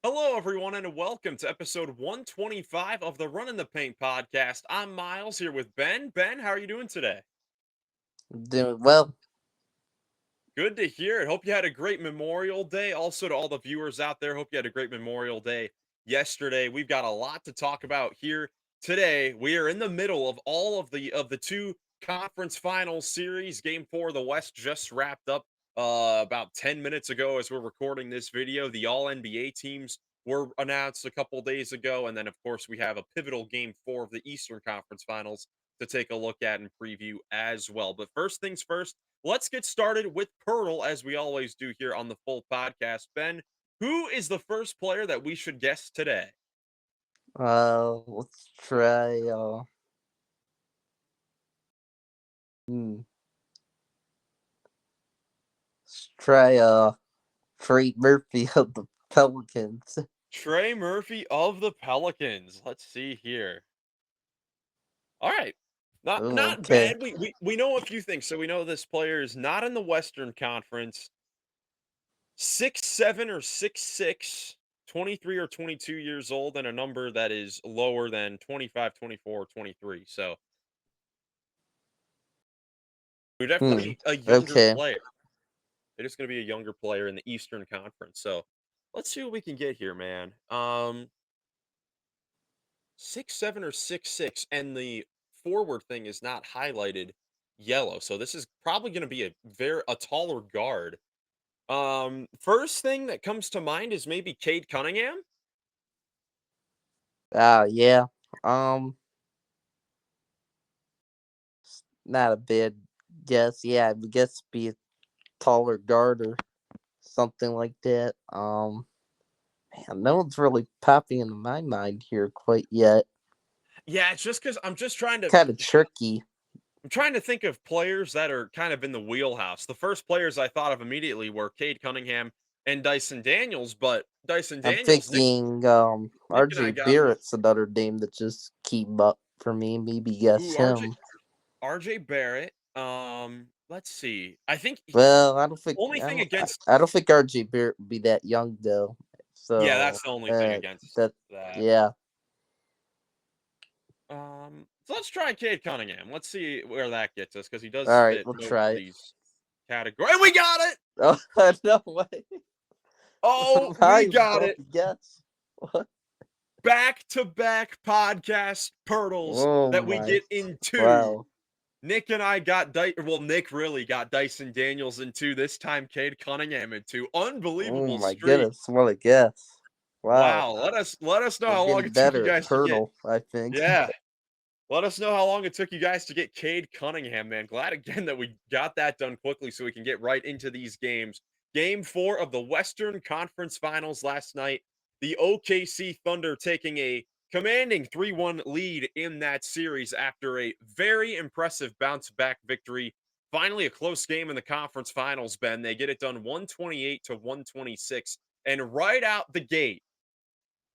Hello, everyone, and welcome to episode 125 of the Run in the Paint podcast. I'm Miles here with Ben. Ben, how are you doing today? Doing well. Good to hear it. Hope you had a great Memorial Day. Also, to all the viewers out there, hope you had a great Memorial Day yesterday. We've got a lot to talk about here today. We are in the middle of all of the two conference finals series. Game 4 of the West just wrapped up about 10 minutes ago as we're recording this video. The All NBA teams were announced a couple days ago, and then of course we have a pivotal Game 4 of the Eastern Conference Finals to take a look at and preview as well. But first things first, let's get started with Pirtle, as we always do here on the full podcast. Ben, who is the first player that we should guess today? Let's try. Hmm, let's try. Trey Murphy of the Pelicans. Trey Murphy of the Pelicans. Let's see here. All right. Not Okay. bad. We know a few things. So we know this player is not in the Western Conference. 6'7" or 6'6", 23 or 22 years old, and a number that is lower than 25, 24, 23. So we're Hmm. definitely a younger Okay. player. It is going to be a younger player in the Eastern Conference. So let's see what we can get here, man. 6'7" or 6'6", and the forward thing is not highlighted yellow. So this is probably going to be a taller guard. First thing that comes to mind is maybe Cade Cunningham. Yeah. Um. Not a bad guess. Yeah, I would guess be a taller guard or something like that. Man, no one's really popping into my mind here quite yet. Yeah, it's just because Kind of tricky. I'm trying to think of players that are kind of in the wheelhouse. The first players I thought of immediately were Cade Cunningham and Dyson Daniels, but Dyson I'm Daniels, thinking Nick and I RJ got him. Barrett's another name that just came up for me. Maybe guess Ooh, him. RJ Barrett. Let's see. I think Well, I don't think only thing against I don't think RJ Barrett would be that young though. yeah, So that's the only thing against that that. yeah. So let's try Cade Cunningham. Let's see where that gets us because he does All right, fit we'll most try of it. these categories. And we got it. Oh no way! Oh, How we you got supposed it. to guess? What? Back to back podcast Pirtles Oh that we my! get into. Wow! Nick and I got well, Nick really got Dyson Daniels into this time. Cade Cunningham into Oh unbelievable my streak. goodness! What a guess! Wow! Wow, let us know We're how long getting it took you better at guys to get. Turtle, I think. Yeah, let us know how long it took you guys to get Cade Cunningham, man. Glad again that we got that done quickly so we can get right into these games. Game 4 of the Western Conference Finals last night. The OKC Thunder taking a commanding 3-1 lead in that series after a very impressive bounce back victory. Finally, a close game in the conference finals, Ben. They get it done 128 to 126. And right out the gate,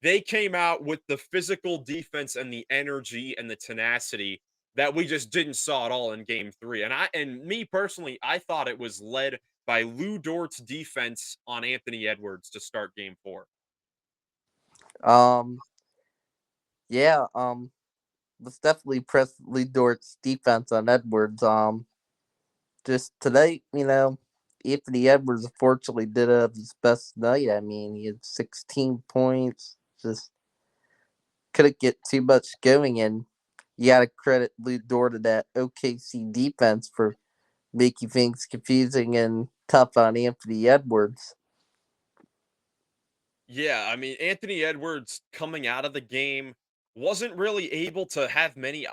they came out with the physical defense and the energy and the tenacity that we just didn't saw at all in game 3. And me personally, I thought it was led by Lou Dort's defense on Anthony Edwards to start game 4. Um. Yeah. Was definitely Presley Dort's defense on Edwards. Just today, Anthony Edwards unfortunately did have his best night. I mean, he had 16 points. Just couldn't get too much going, and you got to credit Lou Dort to that OKC defense for making things confusing and tough on Anthony Edwards. Yeah, I mean, Anthony Edwards coming out of the game wasn't really able to have many,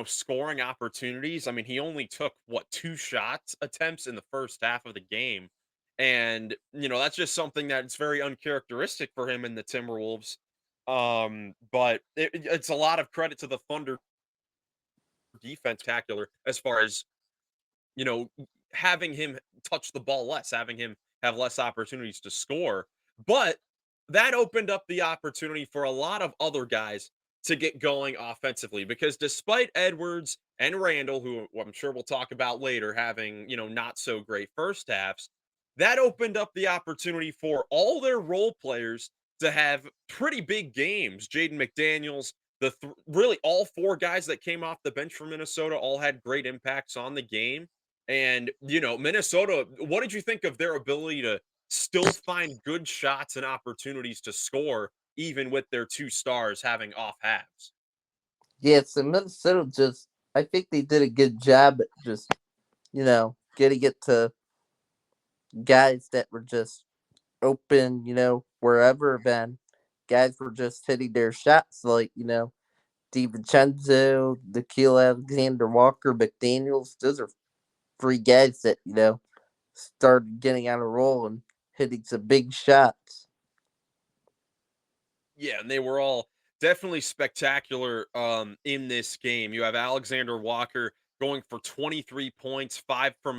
scoring opportunities. I mean, he only took two shots attempts in the first half of the game. And, that's just something that's very uncharacteristic for him in the Timberwolves. But it's a lot of credit to the Thunder defense spectacular as far as, you know, having him touch the ball less, having him have less opportunities to score. But that opened up the opportunity for a lot of other guys to get going offensively because despite Edwards and Randall, who I'm sure we'll talk about later, having, not so great first halves, that opened up the opportunity for all their role players to have pretty big games. Jaden McDaniels, really all four guys that came off the bench for Minnesota all had great impacts on the game. And, Minnesota, what did you think of their ability to still find good shots and opportunities to score, even with their two stars having off halves? Yeah, so Minnesota just, I think they did a good job at just, getting it to guys that were just open, wherever, then guys were just hitting their shots like, DiVincenzo, Nikhil Alexander Walker, McDaniels. Those are three guys that, started getting on a roll and hitting some big shots. Yeah, and they were all definitely spectacular in this game. You have Alexander Walker going for 23 points, 5 for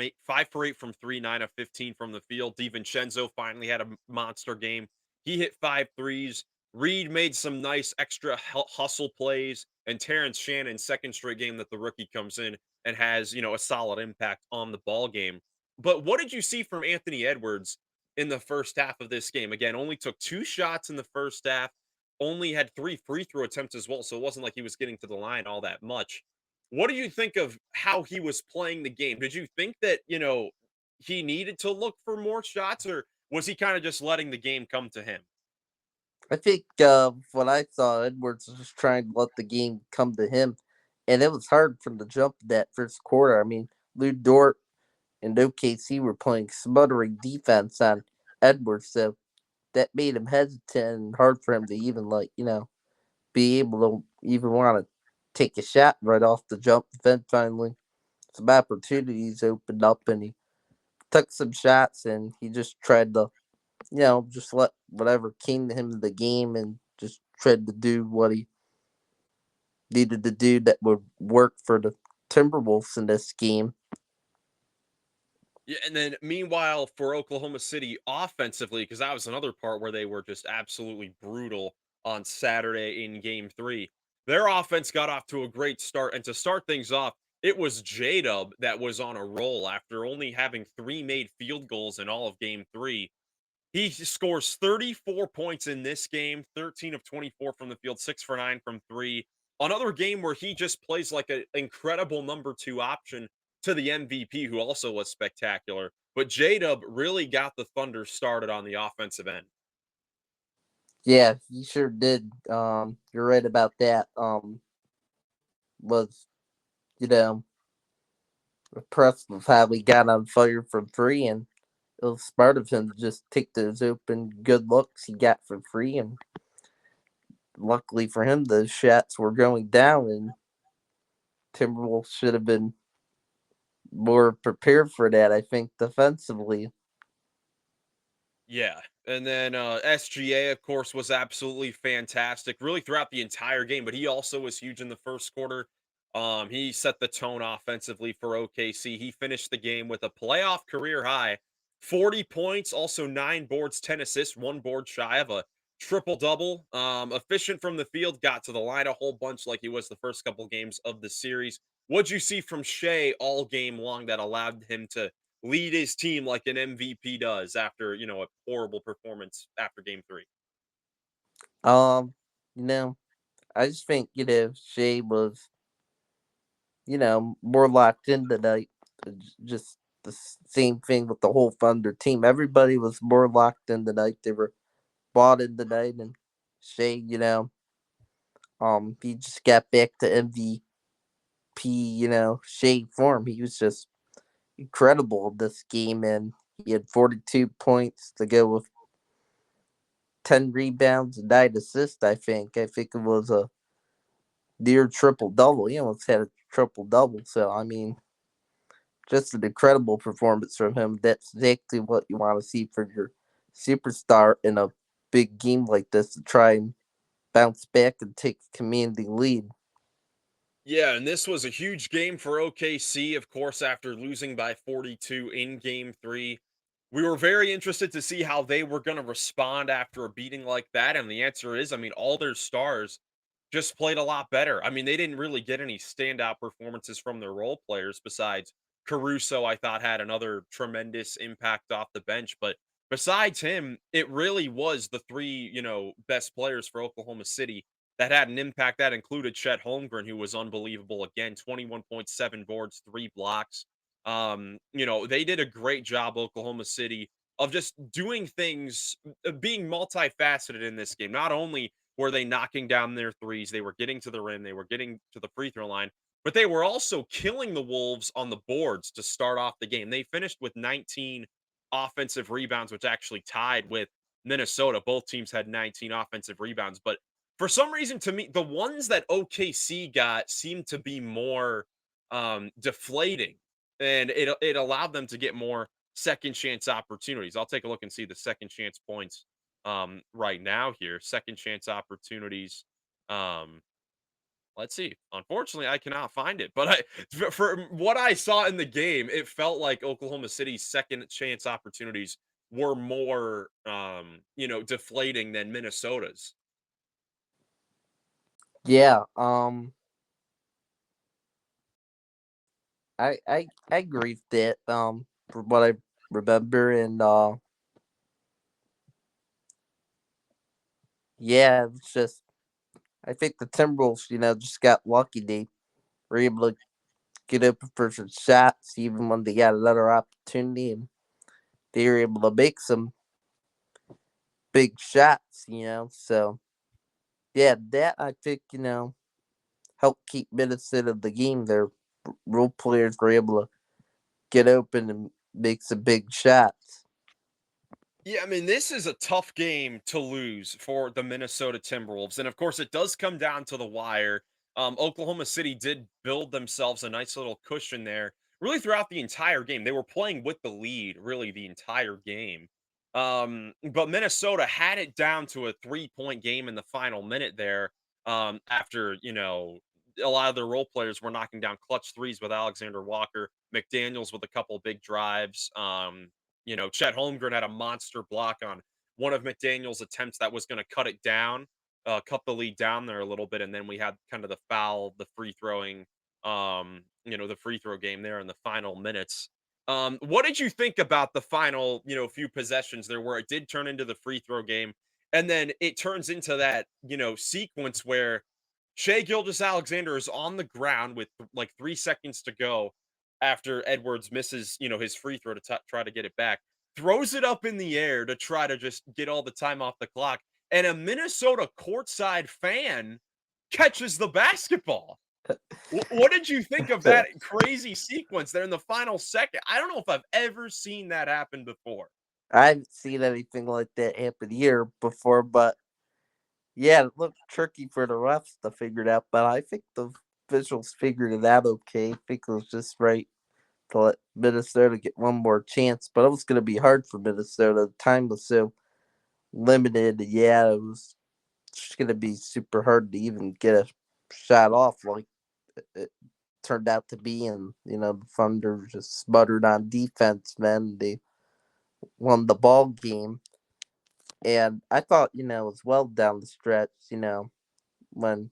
8 from 3, 9 of 15 from the field. DiVincenzo finally had a monster game. He hit five threes. Reed made some nice extra hustle plays, and Terrence Shannon, second straight game that the rookie comes in and has, a solid impact on the ball game. But what did you see from Anthony Edwards in the first half of this game? Again, only took two shots in the first half, only had 3 free throw attempts as well, so it wasn't like he was getting to the line all that much. What do you think of how he was playing the game? Did you think that, he needed to look for more shots, or was he kinda just letting the game come to him? I think what I saw, Edwards was just trying to let the game come to him, and it was hard from the jump of that first quarter. I mean, Lou Dort and OKC were playing smothering defense on Edwards, so that made him hesitant and hard for him to even be able to even want to take a shot right off the jump. Then finally, some opportunities opened up, and he took some shots, and he just tried to just let whatever came to him in the game and just tried to do what he needed to do that would work for the Timberwolves in this game. Yeah, and then meanwhile for Oklahoma City offensively, because that was another part where they were just absolutely brutal on Saturday in game 3. Their offense got off to a great start, and to start things off, it was J-Dub that was on a roll after only having 3 made field goals in all of game 3. He scores 34 points in this game, 13 of 24 from the field, 6 for 9 from 3. Another game where he just plays like an incredible number 2 option to the MVP, who also was spectacular. But J-Dub really got the Thunder started on the offensive end. Yeah, he sure did. You're right about that. Was you know impressed with how he got on fire from three, and it was smart of him to just take those open good looks he got for free, and luckily for him, the shots were going down, and Timberwolves should have been more prepared for that. I think defensively. Yeah. And then SGA, of course, was absolutely fantastic, really throughout the entire game. But he also was huge in the first quarter. He set the tone offensively for OKC. He finished the game with a playoff career high, 40 points, also 9 boards, 10 assists, 1 board shy of a triple double. Efficient from the field, got to the line a whole bunch like he was the first couple games of the series. What'd you see from Shea all game long that allowed him to lead his team like an MVP does after, a horrible performance after game 3? Um, you know, I just think Shea was more locked in tonight. Just the same thing with the whole Thunder team. Everybody was more locked in tonight. They were bought in tonight, and Shea, he just got back to MVP, Shea form. He was just incredible this game, and he had 42 points to go with 10 rebounds and 9 assists. I think it was a near triple double. He almost had a triple double. So I mean, just an incredible performance from him. That's exactly what you want to see from your superstar in a big game like this to try and bounce back and take a commanding lead. Yeah, and this was a huge game for OKC, of course, after losing by 42 in game 3. We were very interested to see how they were going to respond after a beating like that. And the answer is, all their stars just played a lot better. They didn't really get any standout performances from their role players besides Caruso, I thought had another tremendous impact off the bench. But besides him, it really was the three, best players for Oklahoma City that had an impact. That included Chet Holmgren, who was unbelievable again, 21.7 boards, 3 blocks. They did a great job, Oklahoma City, of just doing things, being multifaceted in this game. Not only were they knocking down their threes, they were getting to the rim, they were getting to the free throw line, but they were also killing the Wolves on the boards to start off the game. They finished with 19 offensive rebounds, which actually tied with Minnesota. Both teams had 19 offensive rebounds, but for some reason, to me, the ones that OKC got seemed to be more deflating, and it allowed them to get more second chance opportunities. I'll take a look and see the second chance points right now here. Second chance opportunities. Um, let's see. Unfortunately, I cannot find it, but for what I saw in the game, it felt like Oklahoma City's second chance opportunities were more deflating than Minnesota's. Yeah, I agree with that. From what I remember, and yeah, it's just I think the Timberwolves, just got lucky. They were able to get open for some shots, even when they got another opportunity, and they were able to make some big shots. So yeah, that I think helped keep Minnesota in the game. Their role players were able to get open and make some big shots. Yeah, I mean, this is a tough game to lose for the Minnesota Timberwolves. And of course, it does come down to the wire. Oklahoma City did build themselves a nice little cushion there, really throughout the entire game. They were playing with the lead, really, the entire game. But Minnesota had it down to a 3-point game in the final minute there, after, a lot of their role players were knocking down clutch threes with Alexander Walker, McDaniels with a couple big drives. Chet Holmgren had a monster block on one of McDaniel's attempts that was going to cut it down, cut the lead down there a little bit, and then we had kind of the foul, the free throwing, the free throw game there in the final minutes. What did you think about the final, few possessions there, where it did turn into the free throw game, and then it turns into that, sequence where Shea Gilgeous-Alexander is on the ground with like 3 seconds to go after Edwards misses, his free throw to try to get it back, throws it up in the air to try to just get all the time off the clock, and a Minnesota courtside fan catches the basketball. What did you think of that crazy sequence there in the final second? I don't know if I've ever seen that happen before. I haven't seen anything like that happen here before, but yeah, it looked tricky for the refs to figure it out. But I think the officials figured it out okay. I think it was just right to let Minnesota get one more chance, but it was going to be hard for Minnesota. The time was so limited. Yeah, it was just going to be super hard to even get a shot off like it turned out to be. And, the Thunder just smuttered on defense, man. They won the ball game. And I thought, as well down the stretch, when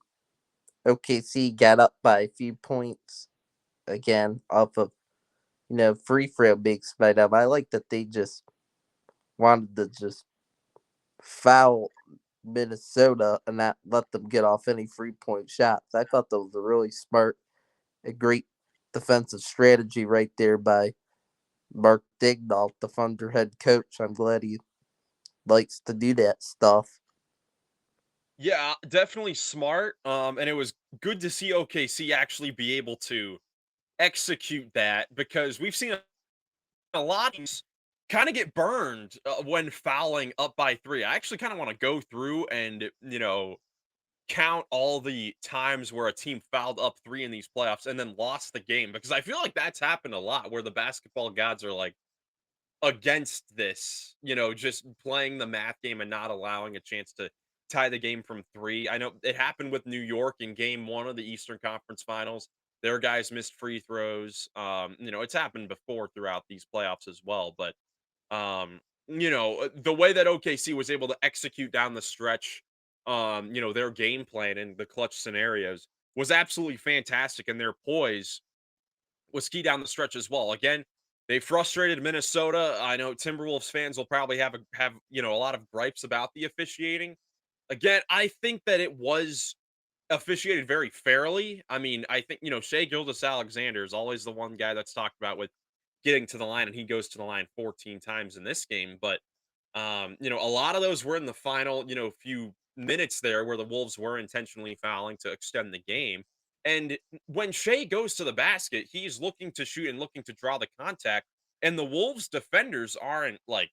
OKC got up by a few points again off of, free throw being sped up. I like that they just wanted to just foul Minnesota and not let them get off any 3-point shots. I thought that was a really smart, a great defensive strategy right there by Mark Dignault, the Thunder head coach. I'm glad he likes to do that stuff. Yeah, definitely smart. And it was good to see OKC actually be able to execute that, because we've seen a lot of teams kind of get burned when fouling up by three. I actually kind of want to go through and, count all the times where a team fouled up three in these playoffs and then lost the game, because I feel like that's happened a lot where the basketball gods are like against this, just playing the math game and not allowing a chance to tie the game from three. I know it happened with New York in game one of the Eastern Conference Finals. Their guys missed free throws. It's happened before throughout these playoffs as well. But, the way that OKC was able to execute down the stretch, their game plan and the clutch scenarios was absolutely fantastic. And their poise was key down the stretch as well. Again, They frustrated Minnesota. I know Timberwolves fans will probably have a lot of gripes about the officiating. Again, I think that it was officiated very fairly. I mean, I think, Shea Gilgeous-Alexander is always the one guy that's talked about with getting to the line, and he goes to the line 14 times in this game. But a lot of those were in the final, few minutes there where the Wolves were intentionally fouling to extend the game. And when Shea goes to the basket, he's looking to shoot and looking to draw the contact. And the Wolves defenders aren't like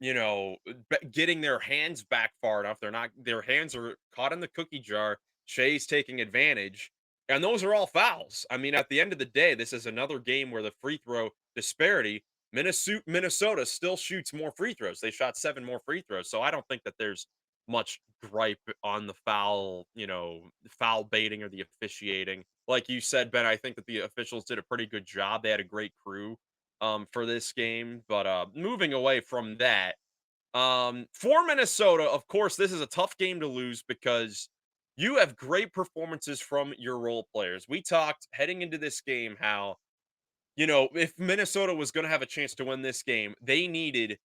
getting their hands back far enough. Their hands are caught in the cookie jar. Shea's taking advantage. And those are all fouls. I mean, at the end of the day, this is another game where the free throw disparity, Minnesota still shoots more free throws. They shot 7 more free throws. So I don't think that there's much gripe on the foul baiting or the officiating. Like you said, Ben, I think that the officials did a pretty good job. They had a great crew for this game. But moving away from that, for Minnesota, of course, this is a tough game to lose because you have great performances from your role players. We talked heading into this game how, if Minnesota was going to have a chance to win this game, they needed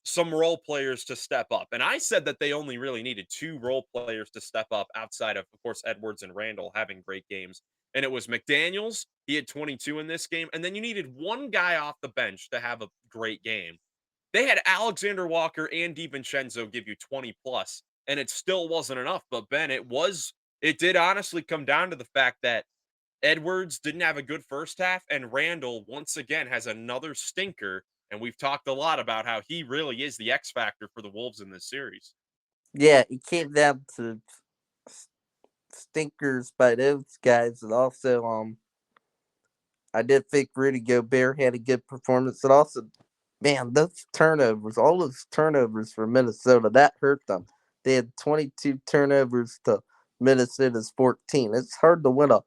some role players to step up. And I said that they only really needed 2 role players to step up outside of course, Edwards and Randall having great games. And it was McDaniels. He had 22 in this game. And then you needed one guy off the bench to have a great game. They had Alexander Walker and DiVincenzo give you 20 plus, and it still wasn't enough. But Ben, it did honestly come down to the fact that Edwards didn't have a good first half, and Randall once again has another stinker. And we've talked a lot about how he really is the X factor for the Wolves in this series. Yeah, it came down to s- stinkers by those guys, and also I did think Rudy Gobert had a good performance, and also, man, those turnovers, all those turnovers for Minnesota, that hurt them. They had 22 turnovers to Minnesota's 14. It's hard to win a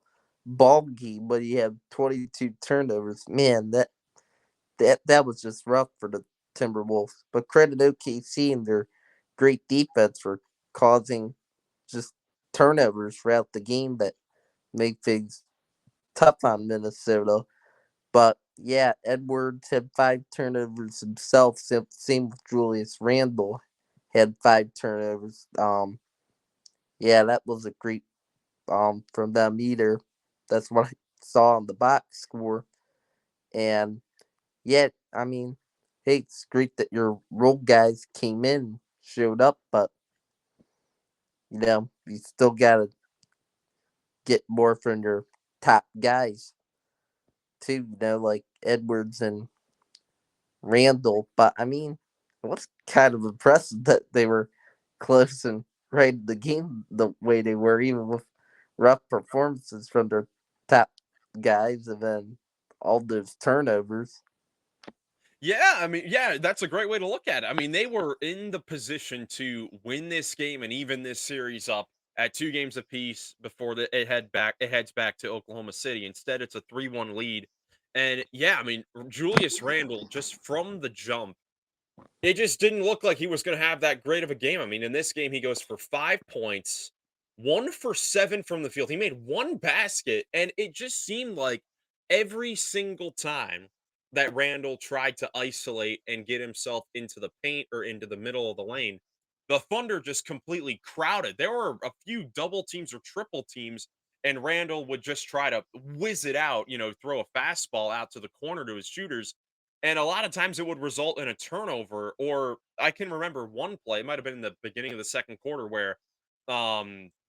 ball game when you have 22 turnovers. Man, that was just rough for the Timberwolves. But credit OKC and their great defense for causing just turnovers throughout the game that make things tough on Minnesota. But yeah, Edwards had 5 turnovers himself. Same with Julius Randle had 5 turnovers. Yeah, that was a great from them either. That's what I saw on the box score. And yeah, I mean, hey, it's great that your role guys came in, showed up, but you still gotta get more from your top guys too. Like Edwards and Randall. But I mean, it was kind of impressive that they were close and right in the game the way they were, even with rough performances from their top guys, and then all those turnovers. Yeah, I mean, yeah, that's a great way to look at it. I mean, they were in the position to win this game and even this series up at 2 games apiece before it heads back to Oklahoma City. Instead, it's a 3-1 lead. And yeah, I mean, Julius Randle just from the jump, it just didn't look like he was going to have that great of a game. I mean, in this game, he goes for 5 points, 1 for 7 from the field. He made 1 basket, and it just seemed like every single time that Randall tried to isolate and get himself into the paint or into the middle of the lane, the Thunder just completely crowded. There were a few double teams or triple teams, and Randall would just try to whiz it out, throw a fastball out to the corner to his shooters, and a lot of times it would result in a turnover. Or I can remember one play, it might have been in the beginning of the second quarter where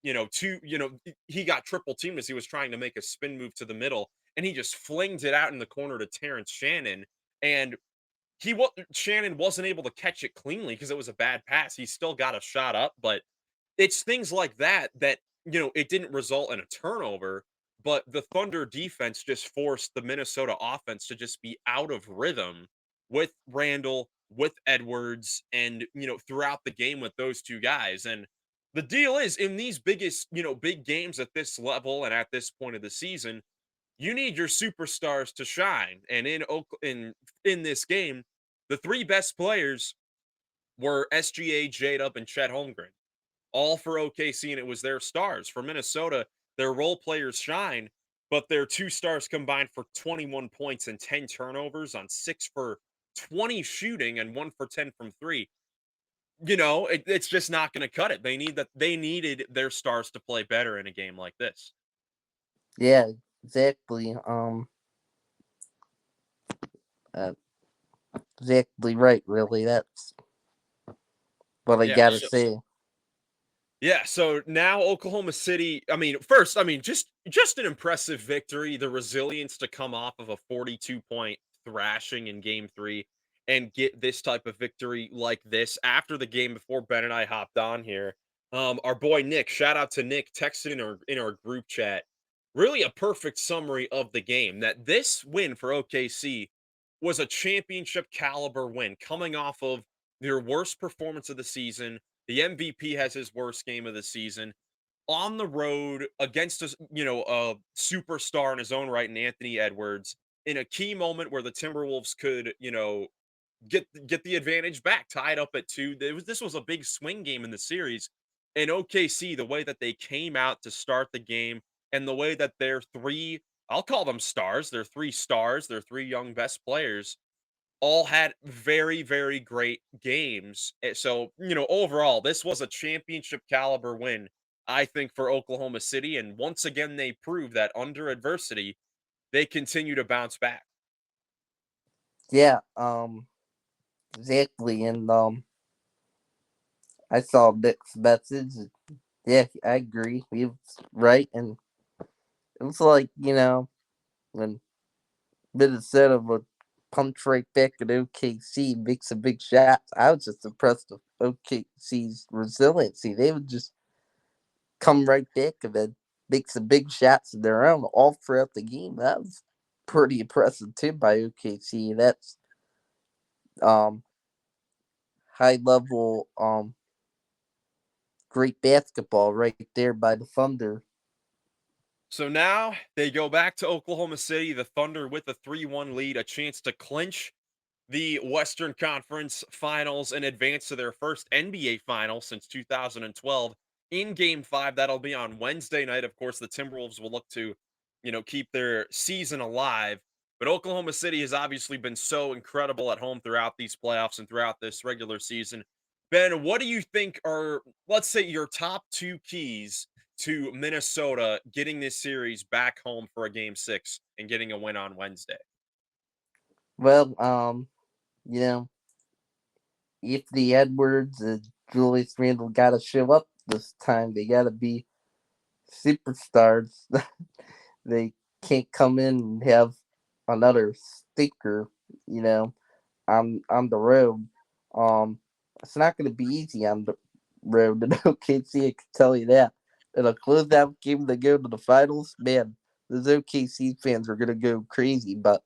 he got triple teamed as he was trying to make a spin move to the middle, and he just flings it out in the corner to Terrence Shannon. And Shannon wasn't able to catch it cleanly because it was a bad pass. He still got a shot up, but it's things like that it didn't result in a turnover, but the Thunder defense just forced the Minnesota offense to just be out of rhythm with Randall, with Edwards, and throughout the game with those 2 guys. And the deal is in these big games at this level and at this point of the season, you need your superstars to shine. And in this game, the 3 best players were SGA, J-Dub, and Chet Holmgren, all for OKC, and it was their stars. For Minnesota, their role players shine. but their two stars combined for 21 points and 10 turnovers on 6 for 20 shooting and 1 for 10 from 3. It's just not going to cut it. They needed their stars to play better in a game like this. Yeah, exactly. Uh, exactly right. Really, that's what I Yeah, gotta so say. Yeah, so now Oklahoma City, I mean, first, I mean, just an impressive victory, the resilience to come off of a 42-point thrashing in game 3 and get this type of victory like this after the game before Ben and I hopped on here. Our boy Nick, shout out to Nick, texted in our group chat. Really a perfect summary of the game that this win for OKC was a championship caliber win coming off of their worst performance of the season. The MVP has his worst game of the season on the road against a superstar in his own right, in Anthony Edwards, in a key moment where the Timberwolves could, get the advantage back, tied up at 2. This was a big swing game in the series. And OKC, the way that they came out to start the game and the way that their three, I'll call them stars, their three young best players all had very, very great games. So, overall, this was a championship caliber win, I think, for Oklahoma City. And once again, they proved that under adversity, they continue to bounce back. Yeah, exactly. And I saw Nick's message. Yeah, I agree. He was right, and it was like when Minnesota would punch right back at OKC, make some big shots. I was just impressed with OKC's resiliency. They would just come right back and then make some big shots of their own all throughout the game. That was pretty impressive too by OKC. That's um high level great basketball right there by the Thunder. So now they go back to Oklahoma City, the Thunder with a 3-1 lead, a chance to clinch the Western Conference Finals and advance to their first NBA final since 2012 in game 5. That'll be on Wednesday night. Of course, the Timberwolves will look to, keep their season alive. But Oklahoma City has obviously been so incredible at home throughout these playoffs and throughout this regular season. Ben, what do you think are, let's say, your top 2 keys to Minnesota getting this series back home for a game 6 and getting a win on Wednesday? Well, you know, if the Edwards and Julius Randle gotta show up this time, they gotta be superstars. They can't come in and have another stinker, you know, on the road. Um, it's not going to be easy on the road in OKC. I can tell you that. In a closeout game to go to the finals, man, those OKC fans are going to go crazy. But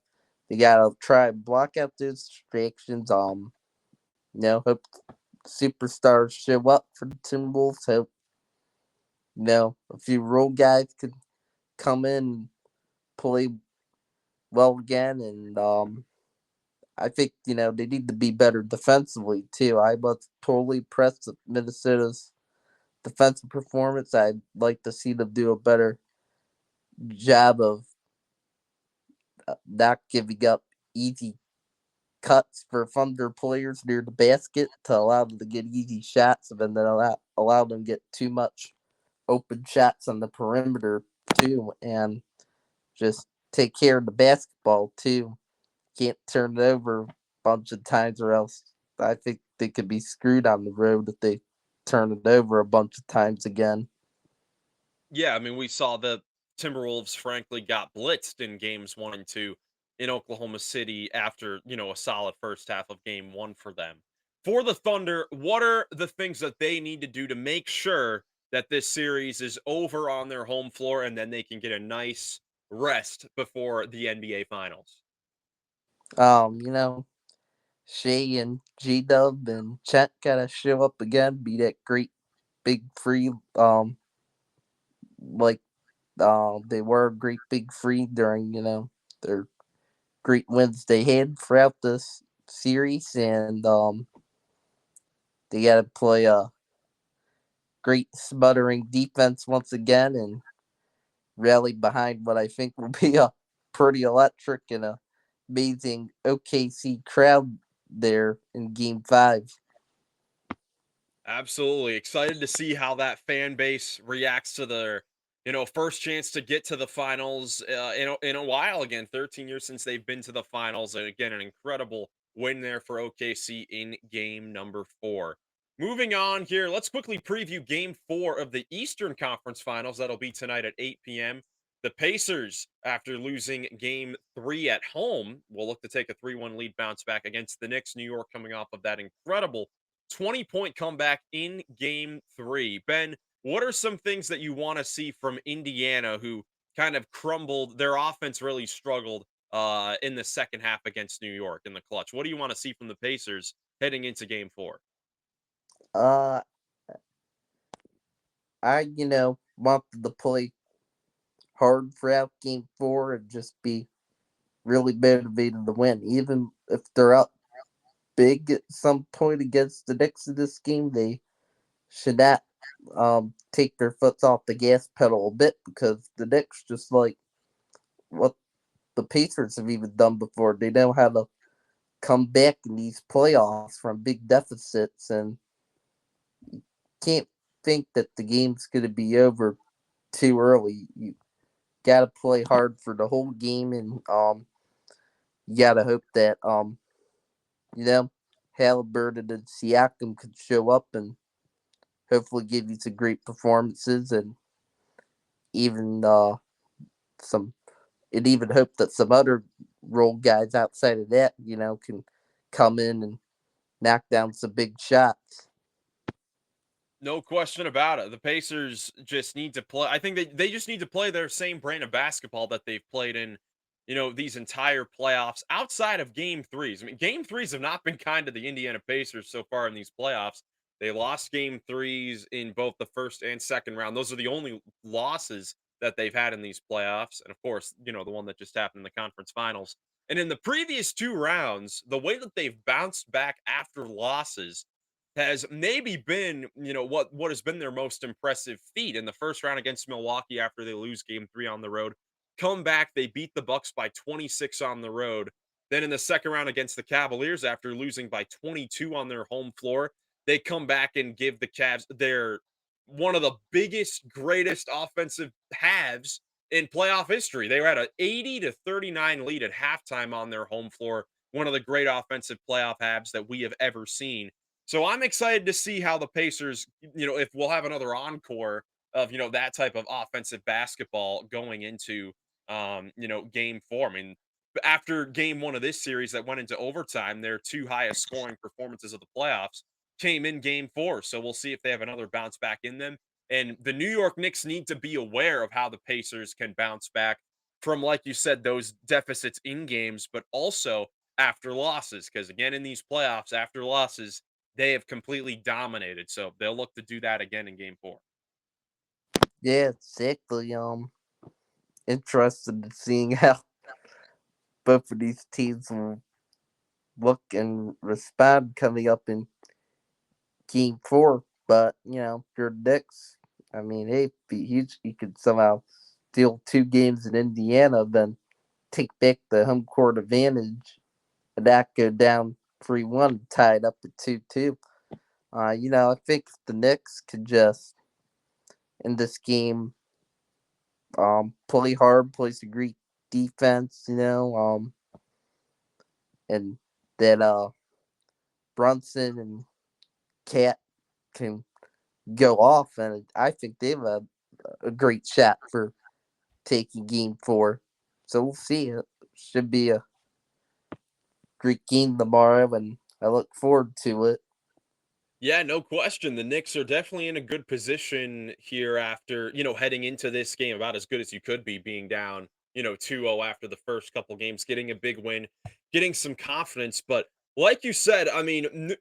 they got to try and block out those distractions. Hope superstars show up for the Timberwolves. Hope a few role guys could come in and play well again, and I think they need to be better defensively too. I was totally impressed with Minnesota's defensive performance. I'd like to see them do a better job of not giving up easy cuts for Thunder players near the basket to allow them to get easy shots, and then allow them to get too much open shots on the perimeter too, and just take care of the basketball too. Can't turn it over a bunch of times, or else I think they could be screwed on the road if they turn it over a bunch of times again. Yeah, I mean, we saw the Timberwolves frankly got blitzed in games 1 and 2 in Oklahoma City after, a solid first half of game 1 for them. For the Thunder, what are the things that they need to do to make sure that this series is over on their home floor and then they can get a nice rest before the NBA finals? Um, you know, Shea and G Dub and Chet gotta show up again, be that great big free like they were a great big free during, their great wins they had throughout this series, and they gotta play a great smothering defense once again, and rally behind what I think will be a pretty electric and amazing OKC crowd there in Game 5. Absolutely. Excited to see how that fan base reacts to their, first chance to get to the finals in a while again. 13 years since they've been to the finals. And again, an incredible win there for OKC in game number 4. Moving on here, let's quickly preview game 4 of the Eastern Conference Finals. That'll be tonight at 8 p.m. The Pacers, after losing game 3 at home, will look to take a 3-1 lead bounce back against the Knicks. New York coming off of that incredible 20-point comeback in game 3. Ben, what are some things that you want to see from Indiana, who kind of crumbled? Their offense really struggled in the second half against New York in the clutch. What do you want to see from the Pacers heading into game 4? Uh, I, wanted to play hard throughout Game 4 and just be really motivated to win. Even if they're up big at some point against the Knicks in this game, they should not take their foot off the gas pedal a bit because the Knicks, just like what the Pacers have even done before, they know how to come back in these playoffs from big deficits, and can't think that the game's going to be over too early. You got to play hard for the whole game, and you got to hope that you know Halliburton and Siakam could show up and hopefully give you some great performances, and even some and even hope that some other role guys outside of that, can come in and knock down some big shots. No question about it. The Pacers just need to play. I think they just need to play their same brand of basketball that they've played in, these entire playoffs outside of game threes. I mean, game threes have not been kind to the Indiana Pacers so far in these playoffs. They lost game threes in both the first and second round. Those are the only losses that they've had in these playoffs. And of course, the one that just happened in the conference finals. And in the previous 2 rounds, the way that they've bounced back after losses has maybe been, what has been their most impressive feat in the first round against Milwaukee after they lose game 3 on the road. Come back, they beat the Bucks by 26 on the road. Then in the second round against the Cavaliers after losing by 22 on their home floor, they come back and give the Cavs their one of the biggest, greatest offensive halves in playoff history. They were at an 80-39 lead at halftime on their home floor. One of the great offensive playoff halves that we have ever seen. So I'm excited to see how the Pacers, if we'll have another encore of, that type of offensive basketball going into, game 4. I mean, after game 1 of this series that went into overtime, their 2 highest scoring performances of the playoffs came in game 4. So we'll see if they have another bounce back in them. And the New York Knicks need to be aware of how the Pacers can bounce back from, like you said, those deficits in games, but also after losses. Because again, in these playoffs, after losses, they have completely dominated. So they'll look to do that again in game 4. Yeah, exactly. Interested in seeing how both of these teams will look and respond coming up in Game 4. But if you're the Knicks, I mean, hey, if he could somehow steal 2 games in Indiana, then take back the home court advantage, and that go down 3-1, tied up at 2-2. I think if the Knicks could just in this game play hard, play some great defense, and that Brunson and Cat can go off, and I think they have a great shot for taking Game 4. So we'll see. It should be a great game tomorrow, and I look forward to it. Yeah, no question. The Knicks are definitely in a good position here after, heading into this game about as good as you could be being down, 2-0 after the first couple games, getting a big win, getting some confidence. But like you said, I mean,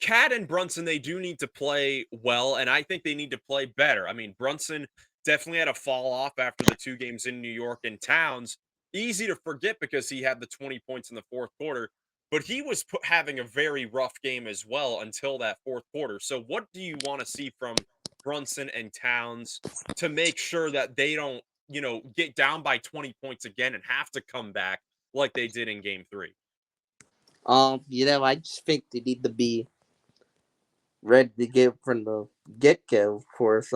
Cat and Brunson, they do need to play well, and I think they need to play better. I mean, Brunson definitely had a fall off after the 2 games in New York, and Towns, easy to forget because he had the 20 points in the fourth quarter, but he was having a very rough game as well until that fourth quarter. So, what do you want to see from Brunson and Towns to make sure that they don't, get down by 20 points again and have to come back like they did in game 3. I just think they need to be ready to go from the get go. Of course,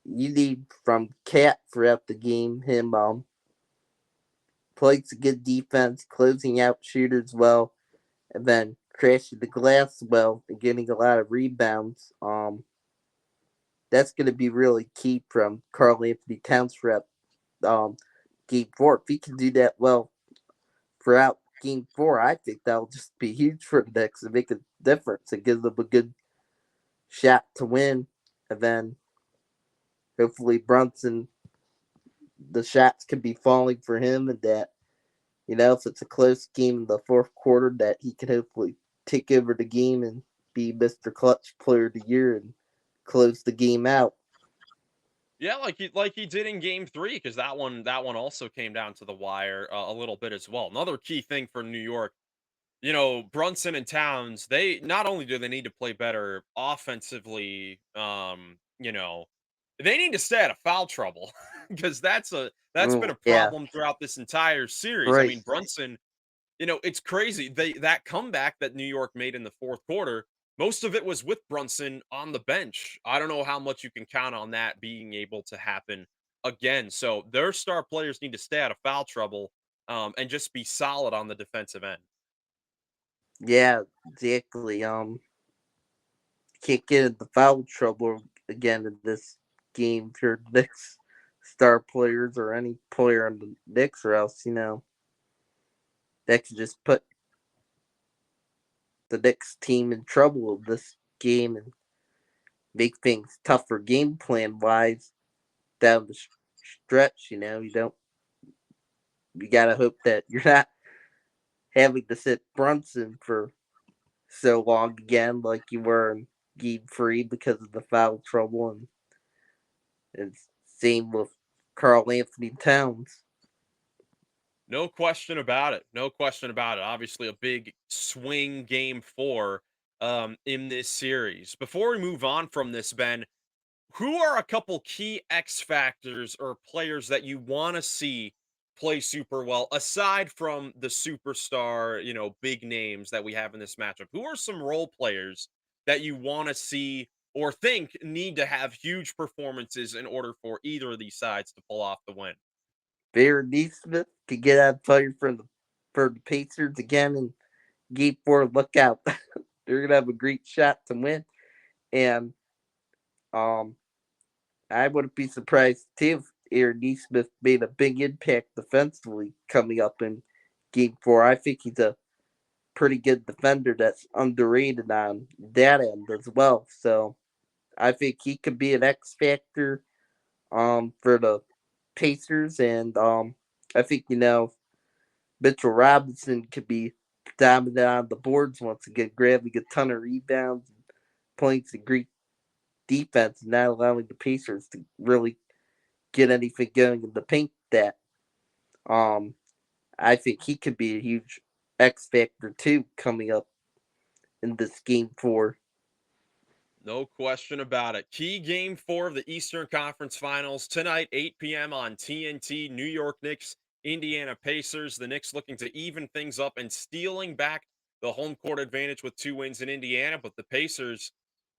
you need from Cat throughout the game. Him plays a good defense, closing out shooters well, and then crashing the glass well and getting a lot of rebounds. That's going to be really key from Carl Anthony Towns throughout um game 4. If he can do that well throughout game 4, I think that'll just be huge for the Knicks and make a difference and give them a good shot to win. And then hopefully Brunson, the shots can be falling for him, and that if it's a close game in the fourth quarter, that he can hopefully take over the game and be Mr. Clutch Player of the Year and close the game out. Yeah, like he did in game 3, because that one also came down to the wire a little bit as well. Another key thing for New York, Brunson and Towns, they not only do they need to play better offensively, they need to stay out of foul trouble because that's been a Yeah, problem throughout this entire series. I right. mean, Brunson, it's crazy. That comeback that New York made in the fourth quarter, most of it was with Brunson on the bench. I don't know how much you can count on that being able to happen again. So their star players need to stay out of foul trouble, and just be solid on the defensive end. Yeah, exactly. Can't get into foul trouble again in this game if you're Knicks star players or any player on the Knicks, or else that could just put the Knicks team in trouble of this game and make things tougher game plan wise down the stretch. You gotta hope that you're not having to sit Brunson for so long again, like you were in game 3 because of the foul trouble, and same with Carl Anthony Towns. No question about it. No question about it. Obviously, a big swing game 4 in this series. Before we move on from this, Ben, who are a couple key X factors or players that you want to see play super well aside from the superstar, big names that we have in this matchup? Who are some role players that you want to see or think need to have huge performances in order for either of these sides to pull off the win? Bear Neesmith could get out fire for the Pacers again in game 4. Look out. They're gonna have a great shot to win. And um I wouldn't be surprised too if Aaron Neesmith made a big impact defensively coming up in game 4. I think he's a pretty good defender that's underrated on that end as well. So I think he could be an X factor for the Pacers, and I think Mitchell Robinson could be dominant on the boards once again, grabbing a ton of rebounds, playing some great defense, and not allowing the Pacers to really get anything going in the paint. That um I think he could be a huge X factor too coming up in this game 4. No question about it. Key game 4 of the Eastern Conference Finals tonight, 8 p.m. on TNT. New York Knicks, Indiana Pacers. The Knicks looking to even things up and stealing back the home court advantage with 2 wins in Indiana, but the Pacers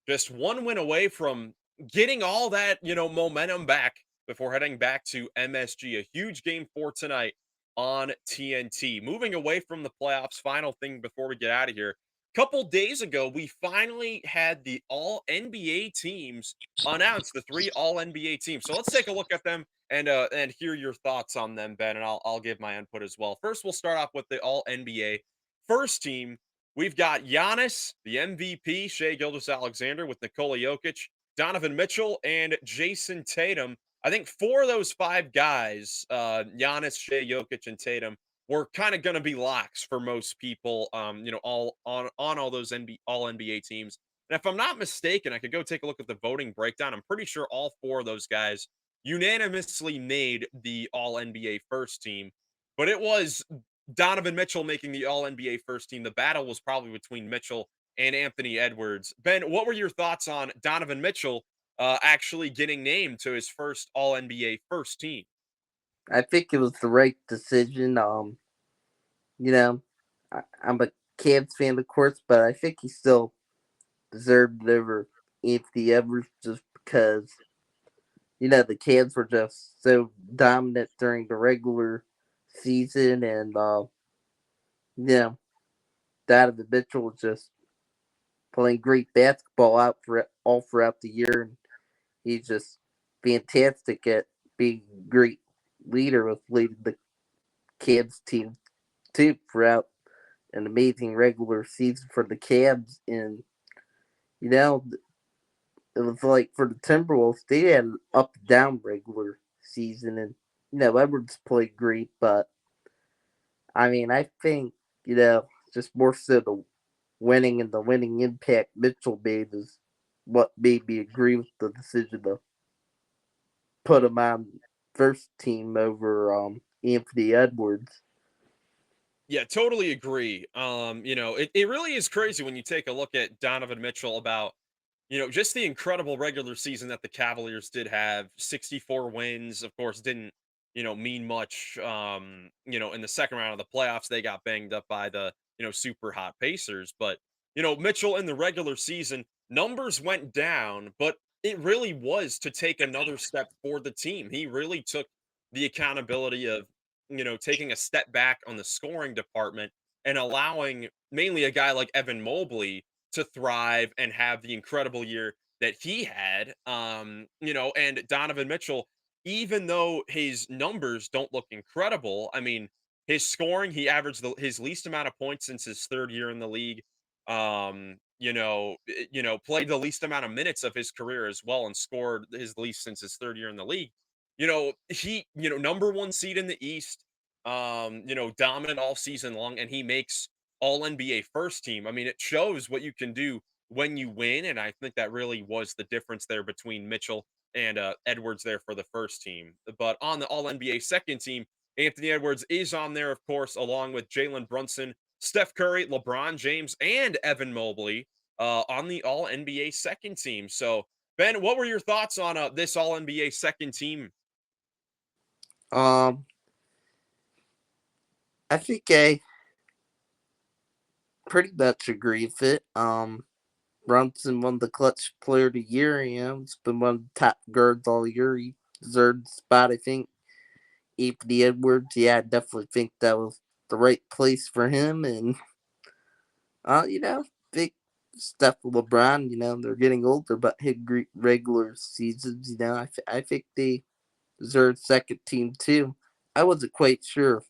just 1 win away from getting all that, momentum back before heading back to MSG. A huge game 4 tonight on TNT. Moving away from the playoffs, final thing before we get out of here. Couple days ago, we finally had the all NBA teams announced, the 3 all NBA teams. So let's take a look at them and hear your thoughts on them, Ben, and I'll give my input as well. First, we'll start off with the all NBA first team. We've got Giannis, the MVP, Shea Gilgeous-Alexander with Nikola Jokic, Donovan Mitchell, and Jason Tatum. I think 4 of those 5 guys, Giannis, Shea, Jokic, and Tatum, were kind of going to be locks for most people, all on all those all NBA teams. And if I'm not mistaken, I could go take a look at the voting breakdown. I'm pretty sure all 4 of those guys unanimously made the all NBA first team, but it was Donovan Mitchell making the all NBA first team. The battle was probably between Mitchell and Anthony Edwards. Ben, what were your thoughts on Donovan Mitchell actually getting named to his first All NBA first team. I think it was the right decision. You know, I'm a Cavs fan, of course, but I think he still deserved it over Anthony Edwards just because the Cavs were just so dominant during the regular season, and you know Donovan Mitchell was just playing great basketball out for all throughout the year, and he's just fantastic at being a great leader with leading the Cavs team too throughout an amazing regular season for the Cavs. And you know, it was like for the Timberwolves, they had an up and down regular season, and Edwards played great, but I mean, I think just more so the winning and the winning impact Mitchell made is what made me agree with the decision to put him on first team over Anthony Edwards. Yeah, totally agree. It really is crazy when you take a look at Donovan Mitchell about, just the incredible regular season that the Cavaliers did have. 64 wins, of course, didn't, mean much. In the second round of the playoffs, they got banged up by the, super hot Pacers. But, Mitchell in the regular season, numbers went down, but it really was to take another step for the team. He really took the accountability of, taking a step back on the scoring department and allowing mainly a guy like Evan Mobley to thrive and have the incredible year that he had. And Donovan Mitchell, even though his numbers don't look incredible, I mean, his scoring, he averaged his least amount of points since his third year in the league. Played the least amount of minutes of his career as well and scored his least since his third year in the league. Number one seed in the East, dominant all season long, and he makes all NBA first team. I mean, it shows what you can do when you win. And I think that really was the difference there between Mitchell and Edwards there for the first team. But on the all NBA second team, Anthony Edwards is on there, of course, along with Jalen Brunson, Steph Curry, LeBron James, and Evan Mobley on the all NBA second team. So, Ben, what were your thoughts on this all NBA second team? Um, I think I pretty much agree with it. Brunson won the clutch player of the year. He's been one of the top guards all year. He deserved the spot, I think. Anthony Edwards, yeah, I definitely think that was the right place for him. And, big Steph and LeBron, they're getting older, but hit great regular seasons. I think they deserve second team too. I wasn't quite sure if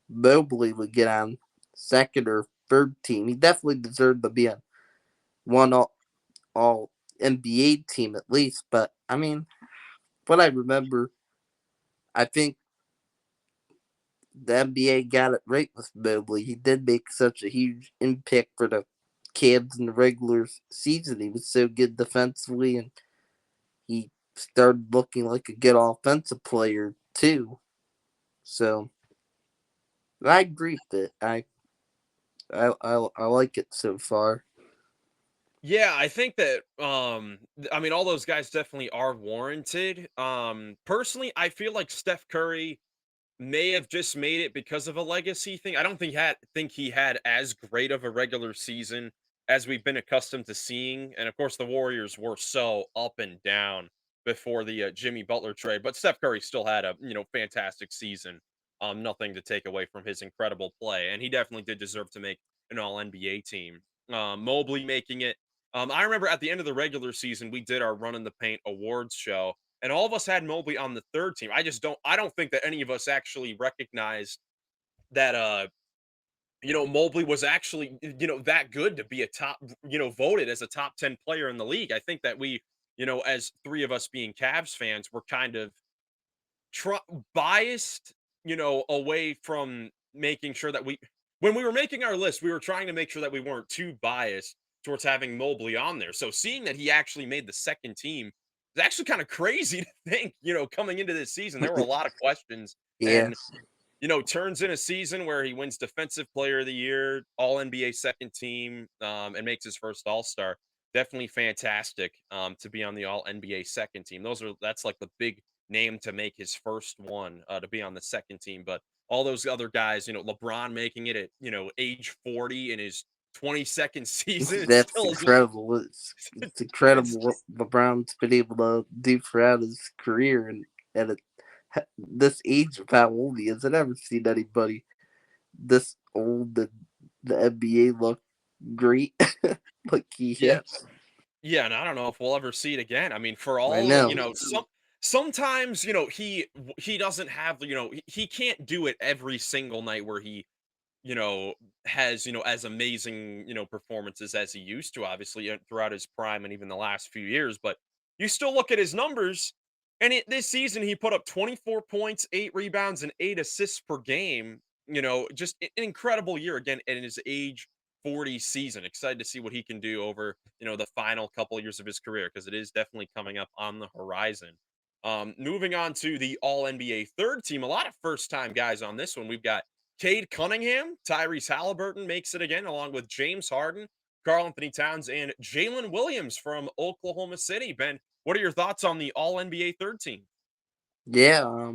Mobley would get on second or third team. He definitely deserved to be on one all NBA team at least. But I mean, what I remember, I think the NBA got it right with Mobley. He did make such a huge impact for the Cavs in the regular season. He was so good defensively, and he started looking like a good offensive player too. So I agree with it. I like it so far. Yeah, I think that I mean all those guys definitely are warranted. Personally, I feel like Steph Curry may have just made it because of a legacy thing. I don't think he had as great of a regular season as we've been accustomed to seeing. And of course, the Warriors were so up and down before the Jimmy Butler trade, but Steph Curry still had a fantastic season. Nothing to take away from his incredible play, and he definitely did deserve to make an All NBA team. Mobley making it. I remember at the end of the regular season, we did our Run in the Paint awards show, and all of us had Mobley on the third team. I don't think that any of us actually recognized that Mobley was actually that good to be a top voted as a top 10 player in the league. I think that we, as three of us being Cavs fans, were kind of tr- biased, away from making sure that when we were making our list, we were trying to make sure that we weren't too biased towards having Mobley on there. So seeing that he actually made the second team is actually kind of crazy to think, coming into this season, there were a lot of questions Yeah. and, turns in a season where he wins defensive player of the year, all NBA second team, and makes his first all-star. definitely fantastic to be on the All NBA second team. That's like the big name to make his first one to be on the second team. But all those other guys, LeBron making it at age 40 in his 22nd season, it's That's still just incredible. It's it's incredible what just LeBron's been able to do throughout his career, and at this age of how old he is. I never seen anybody this old and the NBA look great like he yeah. has. Yeah, and I don't know if we'll ever see it again. I mean, for I all know. sometimes, he doesn't have, he can't do it every single night where he you know, has, as amazing, performances as he used to, obviously, throughout his prime and even the last few years. But you still look at his numbers, and this season he put up 24 points, 8 rebounds, and 8 assists per game. Just an incredible year again in his age 40 season. Excited to see what he can do over, the final couple of years of his career because it is definitely coming up on the horizon. Moving on to the All NBA third team, a lot of first time guys on this one. We've got Cade Cunningham, Tyrese Halliburton makes it again, along with James Harden, Karl Anthony Towns, and Jalen Williams from Oklahoma City. Ben, what are your thoughts on the All NBA third team? Yeah,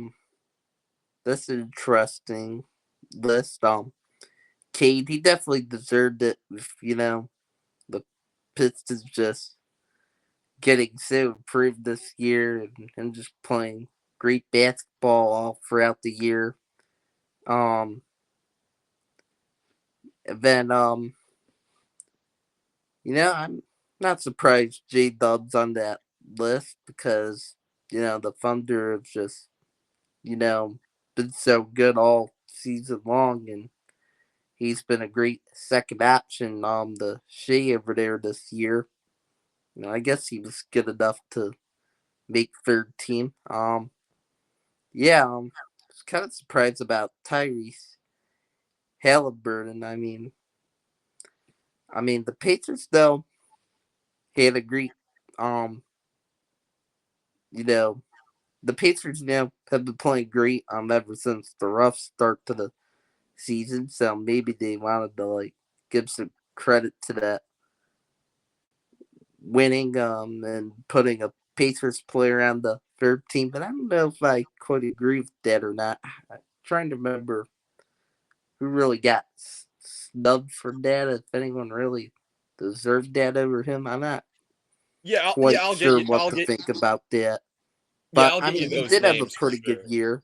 that's an interesting list. Cade, he definitely deserved it. The Pistons just getting so improved this year and just playing great basketball all throughout the year. Um, and then I'm not surprised J Dub's on that list because the Thunder have just you know been so good all season long, and he's been a great second option. The Shea over there this year. I guess he was good enough to make third team. Yeah, I was kind of surprised about Tyrese Halliburton. I mean the Pacers though had a great, um, you know, the Pacers have been playing great ever since the rough start to the season. So maybe they wanted to like give some credit to that winning and putting a Pacers player on the third team. But I don't know if I quite agree with that or not. I'm trying to remember who really got snubbed for that. If anyone really deserved that over him, I'm not Yeah, quite I'll get sure you. what to think about that. Yeah, But I'll I get you mean, he those did have a names for pretty good sure. year.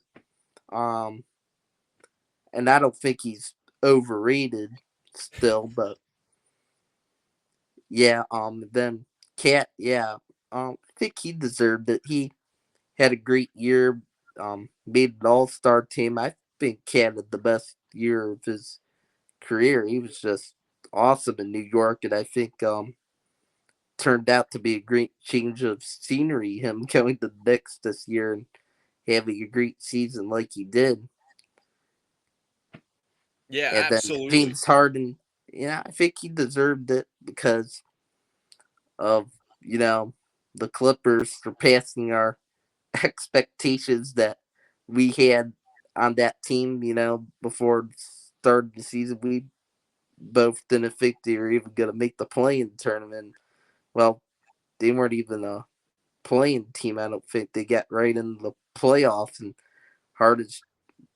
Um, and I don't think he's overrated still. But yeah, then Cat, yeah, I think he deserved it. He had a great year. Made an All Star team. I think Cat had the best year of his career. He was just awesome in New York, and I think turned out to be a great change of scenery. Him going to the Knicks this year and having a great season like he did. Yeah, And then absolutely. James Harden, yeah, I think he deserved it because of you know the Clippers surpassing our expectations that we had on that team. Before the start of the season, we both didn't think they were even going to make the playing tournament. Well, they weren't even a playing team. I don't think they got right in the playoffs, and Harden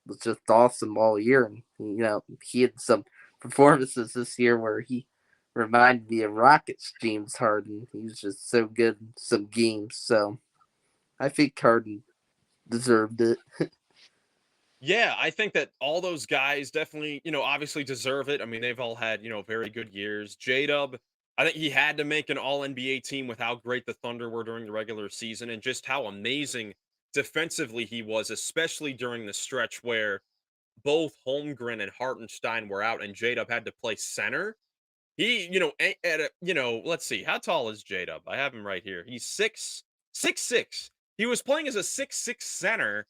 was just awesome all year. And he had some performances this year where he reminded me of Rockets James Harden. He was just so good in some games. So I think Harden deserved it. Yeah, I think that all those guys definitely, obviously deserve it. I mean, they've all had, very good years. J Dub, I think he had to make an all NBA team with how great the Thunder were during the regular season and just how amazing defensively he was, especially during the stretch where both Holmgren and Hartenstein were out and J Dub had to play center. He, let's see, how tall is J Dub? I have him right here. He's 6'6". He was playing as a 6'6" center,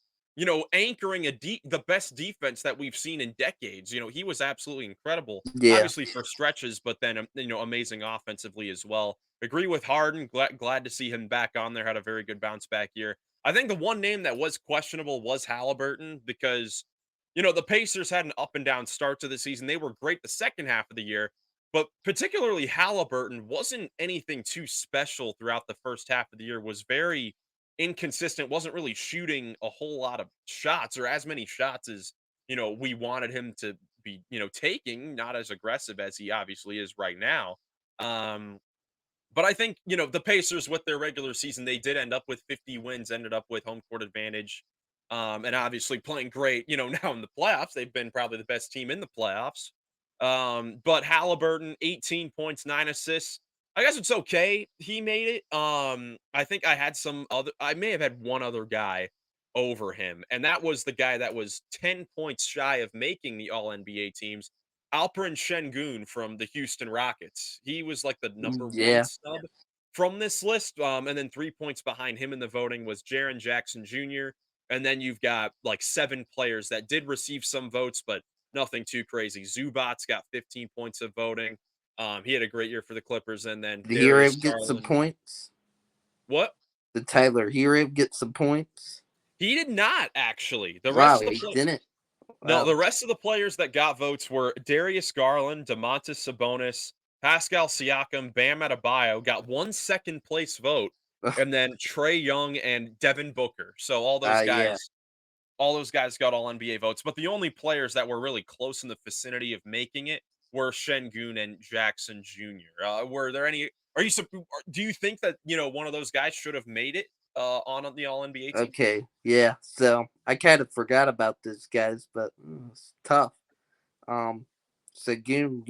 anchoring the best defense that we've seen in decades. He was absolutely incredible, Yeah. obviously for stretches, but then amazing offensively as well. Agree with Harden. Glad to see him back on there. Had a very good bounce back year. I think the one name that was questionable was Halliburton because the Pacers had an up and down start to the season. They were great the second half of the year, but particularly Halliburton wasn't anything too special throughout the first half of the year, was very inconsistent, wasn't really shooting a whole lot of shots or as many shots as, we wanted him to be, taking, not as aggressive as he obviously is right now. Um, but I think, the Pacers with their regular season, they did end up with 50 wins, ended up with home court advantage. And obviously playing great, now in the playoffs. They've been probably the best team in the playoffs. But Halliburton, 18 points, 9 assists. I guess it's okay. He made it. I think I may have had one other guy over him, and that was the guy that was 10 points shy of making the all NBA teams. Alperen Şengün from the Houston Rockets. He was like the number one Yeah, snub from this list. And then 3 points behind him in the voting was Jaren Jackson Jr. And then you've got like 7 players that did receive some votes, but nothing too crazy. Zubats got 15 points of voting. He had a great year for the Clippers. And then did Hero Darius get some Garland. points? What? Did Tyler Hero get some points? He did not actually. The rest Wow, of the he play. didn't. No, Wow. the rest of the players that got votes were Darius Garland, Domantas Sabonis, Pascal Siakam, Bam Adebayo got one second place vote, and then Trey Young and Devin Booker. So Yeah. all those guys got all NBA votes. But the only players that were really close in the vicinity of making it were Şengün and Jackson Jr. Were there any? Do you think that one of those guys should have made it on the All NBA team? Okay. Yeah. So I kind of forgot about this, guys, but it's tough. Um, Sagoon,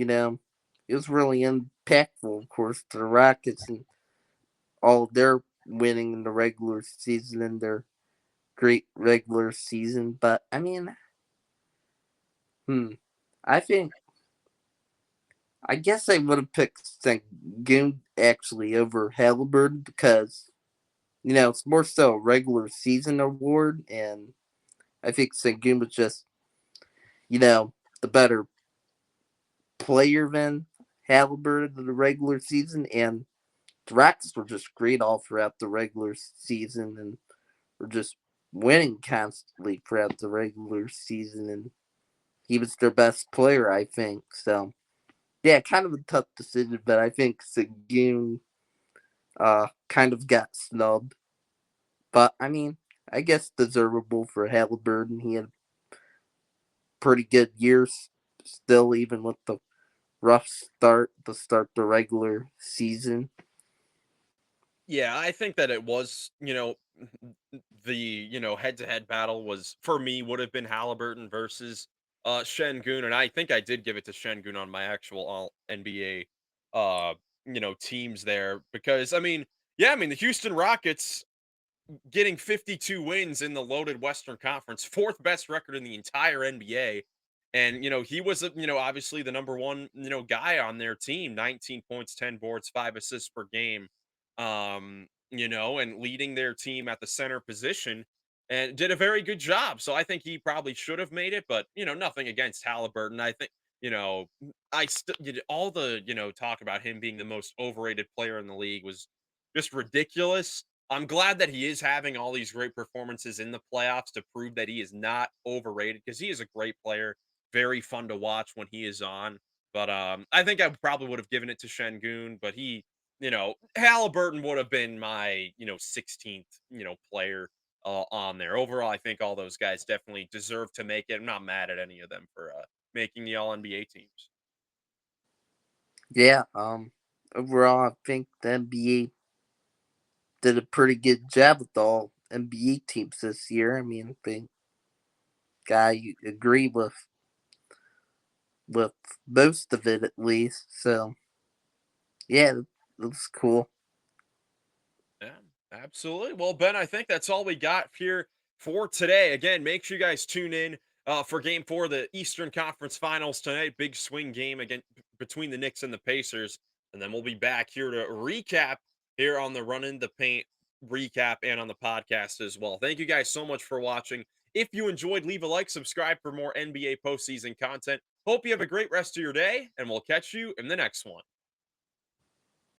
it was really impactful, of course, to the Rockets and all their winning in the regular season and their great regular season. But I mean, hmm, I think I guess I would have picked Sagoon actually over Halliburton because it's more so a regular season award, and I think Sagoon was just the better player than Halliburton in the regular season, and the Rockets were just great all throughout the regular season and were just winning constantly throughout the regular season, and he was their best player, I think. So, yeah, kind of a tough decision, but I think Sagoon kind of got snubbed. But, I mean, I guess deservable for Halliburton. He had pretty good years still, even with the rough start to start the regular season. Yeah, I think that it was, the, head-to-head battle was for me would have been Halliburton versus Şengün, and I think I did give it to Şengün on my actual all NBA teams there because the Houston Rockets getting 52 wins in the loaded Western Conference, fourth best record in the entire NBA. And, he was, obviously the number one, guy on their team, 19 points, 10 boards, 5 assists per game, and leading their team at the center position and did a very good job. So I think he probably should have made it, but, nothing against Halliburton. I think, all the, talk about him being the most overrated player in the league was just ridiculous. I'm glad that he is having all these great performances in the playoffs to prove that he is not overrated because he is a great player, very fun to watch when he is on. But I think I probably would have given it to Şengün, but Halliburton would have been my 16th player on there. Overall, I think all those guys definitely deserve to make it. I'm not mad at any of them for making the All NBA teams. Yeah, overall, I think the NBA did a pretty good job with all NBA teams this year. I mean, I think I agree with most of it at least. So yeah, that was cool. Yeah, absolutely. Well, Ben, I think that's all we got here for today. Again, make sure you guys tune in for Game 4 of the Eastern Conference Finals tonight. Big swing game again between the Knicks and the Pacers, and then we'll be back here to recap here on the Run in the Paint recap and on the podcast as well. Thank you guys so much for watching. If you enjoyed, leave a like, subscribe for more NBA postseason content. Hope you have a great rest of your day, and we'll catch you in the next one.